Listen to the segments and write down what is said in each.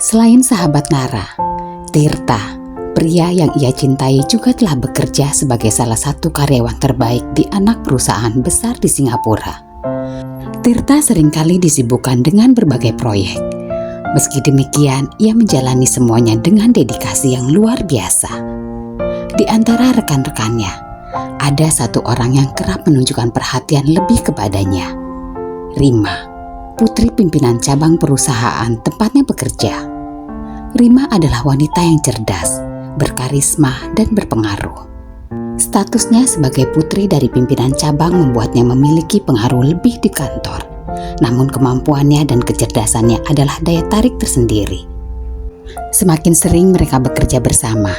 Selain sahabat Nara, Tirta, pria yang ia cintai juga telah bekerja sebagai salah satu karyawan terbaik di anak perusahaan besar di Singapura. Tirta seringkali disibukkan dengan berbagai proyek. Meski demikian, ia menjalani semuanya dengan dedikasi yang luar biasa. Di antara rekan-rekannya, ada satu orang yang kerap menunjukkan perhatian lebih kepadanya. Rima, putri pimpinan cabang perusahaan tempatnya bekerja. Rima adalah wanita yang cerdas, berkarisma, dan berpengaruh. Statusnya sebagai putri dari pimpinan cabang membuatnya memiliki pengaruh lebih di kantor. Namun kemampuannya dan kecerdasannya adalah daya tarik tersendiri. Semakin sering mereka bekerja bersama,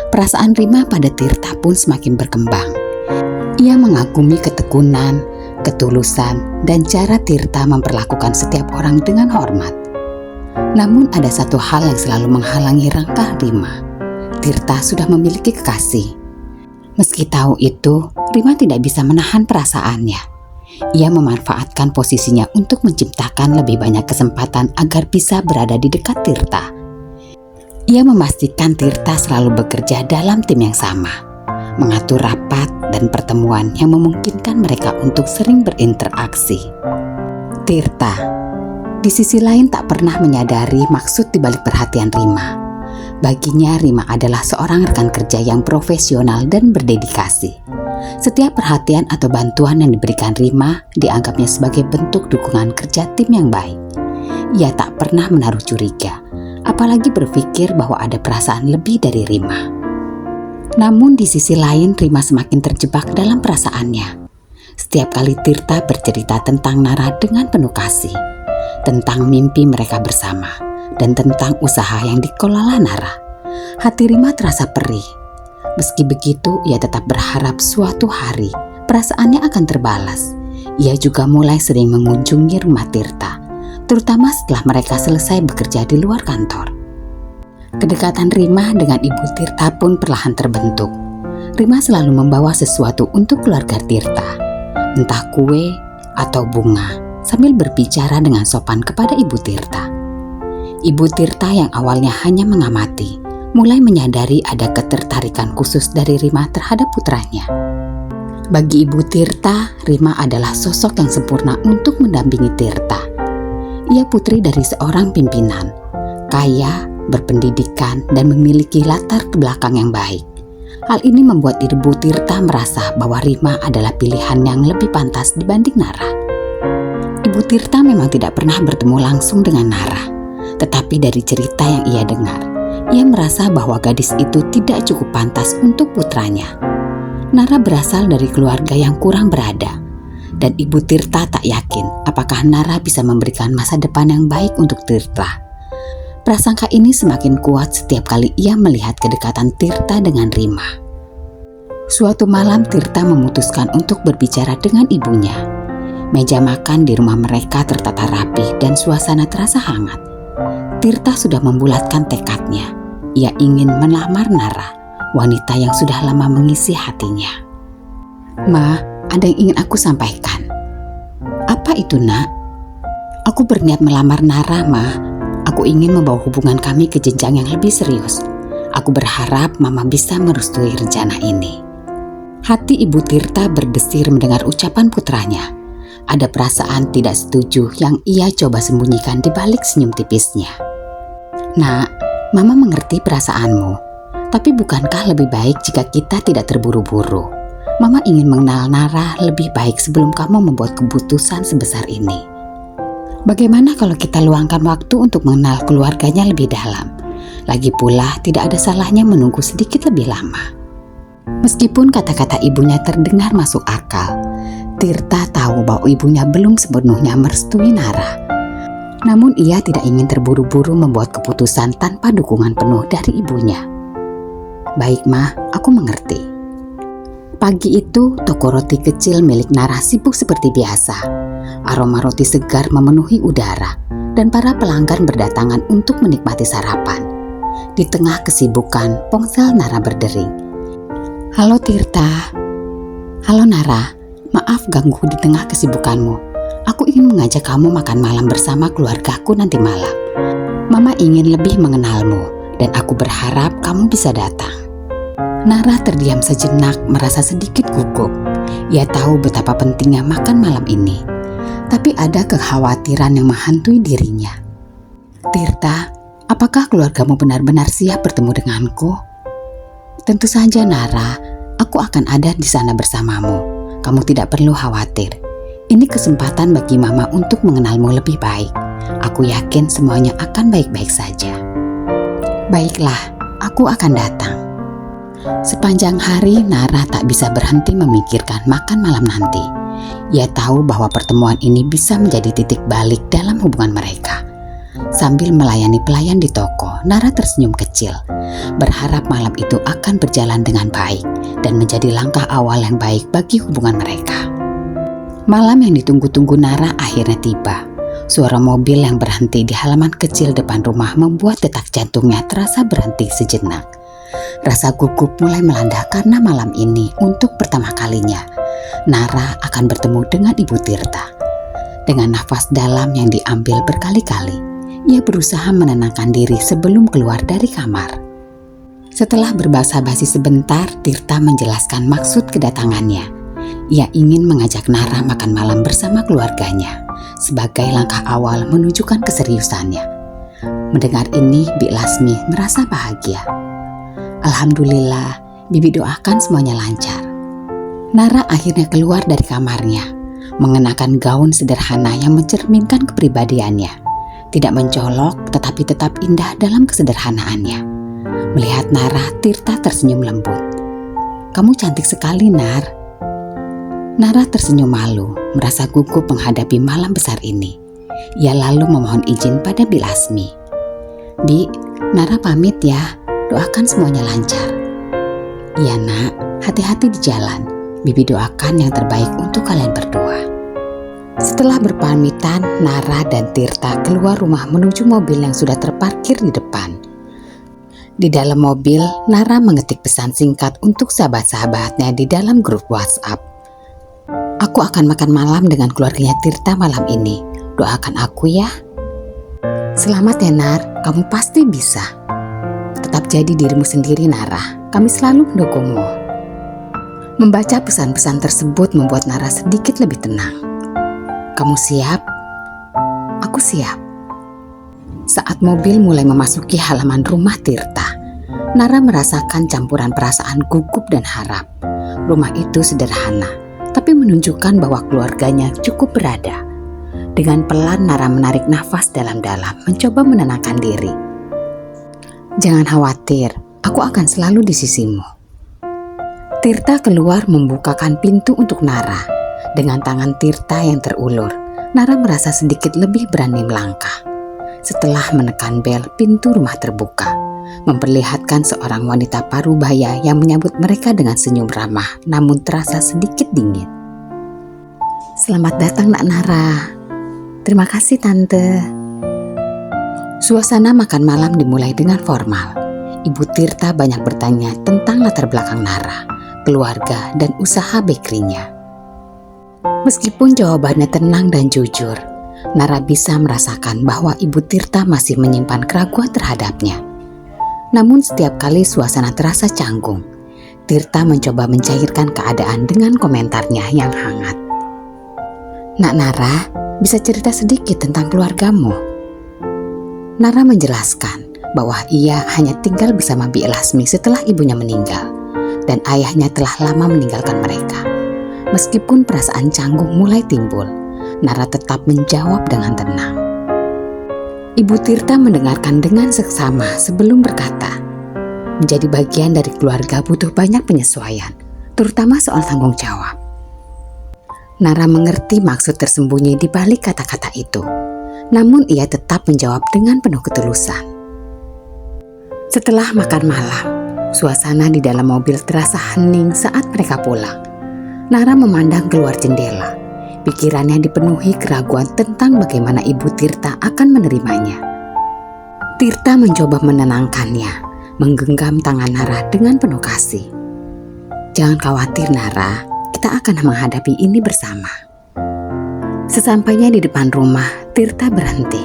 perasaan Rima pada Tirta pun semakin berkembang. Ia mengagumi ketekunan, ketulusan, dan cara Tirta memperlakukan setiap orang dengan hormat. Namun ada satu hal yang selalu menghalangi langkah Rima. Tirta sudah memiliki kekasih. Meski tahu itu, Rima tidak bisa menahan perasaannya. Ia memanfaatkan posisinya untuk menciptakan lebih banyak kesempatan agar bisa berada di dekat Tirta. Ia memastikan Tirta selalu bekerja dalam tim yang sama, mengatur rapat dan pertemuan yang memungkinkan mereka untuk sering berinteraksi. Tirta, di sisi lain, tak pernah menyadari maksud dibalik perhatian Rima. Baginya, Rima adalah seorang rekan kerja yang profesional dan berdedikasi. Setiap perhatian atau bantuan yang diberikan Rima dianggapnya sebagai bentuk dukungan kerja tim yang baik. Ia tak pernah menaruh curiga, apalagi berpikir bahwa ada perasaan lebih dari Rima. Namun di sisi lain, Rima semakin terjebak dalam perasaannya. Setiap kali Tirta bercerita tentang Nara dengan penuh kasih, tentang mimpi mereka bersama, dan tentang usaha yang dikelola Nara, hati Rima terasa perih. Meski begitu, ia tetap berharap suatu hari perasaannya akan terbalas. Ia juga mulai sering mengunjungi rumah Tirta, terutama setelah mereka selesai bekerja di luar kantor. Kedekatan Rima dengan ibu Tirta pun perlahan terbentuk. Rima selalu membawa sesuatu untuk keluarga Tirta, entah kue atau bunga, sambil berbicara dengan sopan kepada ibu Tirta. Ibu Tirta yang awalnya hanya mengamati, mulai menyadari ada ketertarikan khusus dari Rima terhadap putranya. Bagi ibu Tirta, Rima adalah sosok yang sempurna untuk mendampingi Tirta. Ia putri dari seorang pimpinan, kaya, berpendidikan, dan memiliki latar belakang yang baik. Hal ini membuat ibu Tirta merasa bahwa Rima adalah pilihan yang lebih pantas dibanding Nara. Ibu Tirta memang tidak pernah bertemu langsung dengan Nara, tetapi dari cerita yang ia dengar, ia merasa bahwa gadis itu tidak cukup pantas untuk putranya. Nara berasal dari keluarga yang kurang berada, dan ibu Tirta tak yakin apakah Nara bisa memberikan masa depan yang baik untuk Tirta. Prasangka ini semakin kuat setiap kali ia melihat kedekatan Tirta dengan Rima. Suatu malam Tirta memutuskan untuk berbicara dengan ibunya. Meja makan di rumah mereka tertata rapi dan suasana terasa hangat. Tirta sudah membulatkan tekadnya. Ia ingin melamar Nara, wanita yang sudah lama mengisi hatinya. "Ma, ada yang ingin aku sampaikan." "Apa itu, Nak?" "Aku berniat melamar Nara, Ma. Aku ingin membawa hubungan kami ke jenjang yang lebih serius. Aku berharap Mama bisa merestui rencana ini." Hati ibu Tirta berdesir mendengar ucapan putranya. Ada perasaan tidak setuju yang ia coba sembunyikan di balik senyum tipisnya. "Nak, Mama mengerti perasaanmu. Tapi bukankah lebih baik jika kita tidak terburu-buru? Mama ingin mengenal Nara lebih baik sebelum kamu membuat keputusan sebesar ini. Bagaimana kalau kita luangkan waktu untuk mengenal keluarganya lebih dalam? Lagi pula tidak ada salahnya menunggu sedikit lebih lama." Meskipun kata-kata ibunya terdengar masuk akal, Tirta tahu bahwa ibunya belum sepenuhnya merestui Nara. Namun ia tidak ingin terburu-buru membuat keputusan tanpa dukungan penuh dari ibunya. "Baik, Ma, aku mengerti." Pagi itu, toko roti kecil milik Nara sibuk seperti biasa. Aroma roti segar memenuhi udara, dan para pelanggan berdatangan untuk menikmati sarapan. Di tengah kesibukan, ponsel Nara berdering. "Halo Tirta." "Halo Nara, maaf ganggu di tengah kesibukanmu. Aku ingin mengajak kamu makan malam bersama keluargaku nanti malam." Mama ingin lebih mengenalmu dan aku berharap kamu bisa datang. Nara terdiam sejenak, merasa sedikit gugup. Ia tahu betapa pentingnya makan malam ini, tapi ada kekhawatiran yang menghantui dirinya. Tirta, apakah keluargamu benar-benar siap bertemu denganku? Tentu saja Nara, aku akan ada di sana bersamamu. Kamu tidak perlu khawatir. Ini kesempatan bagi Mama untuk mengenalmu lebih baik. Aku yakin semuanya akan baik-baik saja. Baiklah, aku akan datang. Sepanjang hari Nara tak bisa berhenti memikirkan makan malam nanti. Ia tahu bahwa pertemuan ini bisa menjadi titik balik dalam hubungan mereka. Sambil melayani pelayan di toko, Nara tersenyum kecil, berharap malam itu akan berjalan dengan baik dan menjadi langkah awal yang baik bagi hubungan mereka. Malam yang ditunggu-tunggu Nara akhirnya tiba. Suara mobil yang berhenti di halaman kecil depan rumah membuat detak jantungnya terasa berhenti sejenak. Rasa gugup mulai melanda karena malam ini untuk pertama kalinya Nara akan bertemu dengan Ibu Tirta. Dengan nafas dalam yang diambil berkali-kali, ia berusaha menenangkan diri sebelum keluar dari kamar. Setelah berbasa-basi sebentar, Tirta menjelaskan maksud kedatangannya. Ia ingin mengajak Nara makan malam bersama keluarganya sebagai langkah awal menunjukkan keseriusannya. Mendengar ini, Bik Lasmi merasa bahagia. Alhamdulillah, Bibi doakan semuanya lancar. Nara akhirnya keluar dari kamarnya, mengenakan gaun sederhana yang mencerminkan kepribadiannya. Tidak mencolok, tetapi tetap indah dalam kesederhanaannya. Melihat Nara, Tirta tersenyum lembut. "Kamu cantik sekali, Nar." Nara tersenyum malu, merasa gugup menghadapi malam besar ini. Ia lalu memohon izin pada Bik Lasmi. "Bi, Nara pamit ya. Doakan semuanya lancar." "Iya nak, hati-hati di jalan. Bibi doakan yang terbaik untuk kalian berdua." Setelah berpamitan, Nara dan Tirta keluar rumah menuju mobil yang sudah terparkir di depan. Di dalam mobil, Nara mengetik pesan singkat untuk sahabat-sahabatnya di dalam grup WhatsApp. "Aku akan makan malam dengan keluarganya Tirta malam ini. Doakan aku ya." "Selamat ya Nar, kamu pasti bisa. Tetap jadi dirimu sendiri Nara, kami selalu mendukungmu." Membaca pesan-pesan tersebut membuat Nara sedikit lebih tenang. "Kamu siap?" "Aku siap." Saat mobil mulai memasuki halaman rumah Tirta, Nara merasakan campuran perasaan gugup dan harap. Rumah itu sederhana, tapi menunjukkan bahwa keluarganya cukup berada. Dengan pelan Nara menarik nafas dalam-dalam, mencoba menenangkan diri. "Jangan khawatir, aku akan selalu di sisimu." Tirta keluar membukakan pintu untuk Nara. Dengan tangan Tirta yang terulur, Nara merasa sedikit lebih berani melangkah. Setelah menekan bel, pintu rumah terbuka, memperlihatkan seorang wanita parubaya yang menyambut mereka dengan senyum ramah, namun terasa sedikit dingin. "Selamat datang Nak Nara." "Terima kasih Tante." Suasana makan malam dimulai dengan formal. Ibu Tirta banyak bertanya tentang latar belakang Nara, keluarga, dan usaha bakerynya. Meskipun jawabannya tenang dan jujur, Nara bisa merasakan bahwa Ibu Tirta masih menyimpan keraguan terhadapnya. Namun setiap kali suasana terasa canggung, Tirta mencoba mencairkan keadaan dengan komentarnya yang hangat. "Nak Nara, bisa cerita sedikit tentang keluargamu?" Nara menjelaskan bahwa ia hanya tinggal bersama Bik Lasmi setelah ibunya meninggal, dan ayahnya telah lama meninggalkan mereka. Meskipun perasaan canggung mulai timbul, Nara tetap menjawab dengan tenang. Ibu Tirta mendengarkan dengan seksama sebelum berkata, "Menjadi bagian dari keluarga butuh banyak penyesuaian, terutama soal tanggung jawab." Nara mengerti maksud tersembunyi di balik kata-kata itu, namun ia tetap menjawab dengan penuh ketulusan. Setelah makan malam, suasana di dalam mobil terasa hening saat mereka pulang. Nara memandang keluar jendela. Pikirannya dipenuhi keraguan tentang bagaimana Ibu Tirta akan menerimanya. Tirta mencoba menenangkannya, menggenggam tangan Nara dengan penuh kasih. "Jangan khawatir Nara, kita akan menghadapi ini bersama." Sesampainya di depan rumah, Tirta berhenti.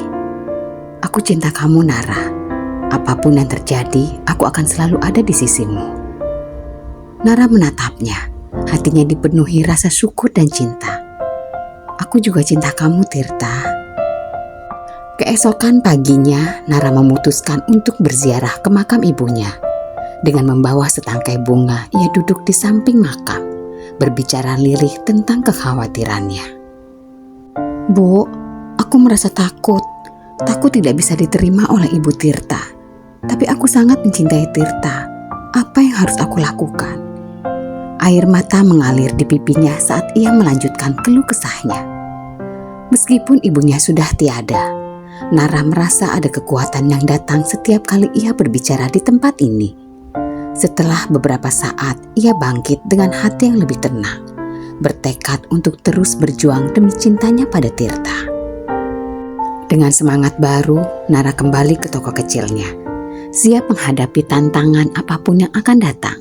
Aku cinta kamu, Nara. Apapun yang terjadi, aku akan selalu ada di sisimu. Nara menatapnya, hatinya dipenuhi rasa syukur dan cinta. Aku juga cinta kamu, Tirta. Keesokan paginya, Nara memutuskan untuk berziarah ke makam ibunya. Dengan membawa setangkai bunga, ia duduk di samping makam, berbicara lirih tentang kekhawatirannya. Bu, aku merasa takut. Takut tidak bisa diterima oleh Ibu Tirta. Tapi aku sangat mencintai Tirta. Apa yang harus aku lakukan? Air mata mengalir di pipinya saat ia melanjutkan keluh kesahnya. Meskipun ibunya sudah tiada, Nara merasa ada kekuatan yang datang setiap kali ia berbicara di tempat ini. Setelah beberapa saat, ia bangkit dengan hati yang lebih tenang, bertekad untuk terus berjuang demi cintanya pada Tirta. Dengan semangat baru, Nara kembali ke toko kecilnya, siap menghadapi tantangan apapun yang akan datang.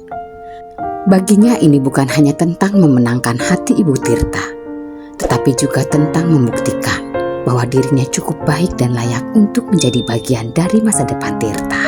Baginya ini bukan hanya tentang memenangkan hati Ibu Tirta, tetapi juga tentang membuktikan bahwa dirinya cukup baik dan layak untuk menjadi bagian dari masa depan Tirta.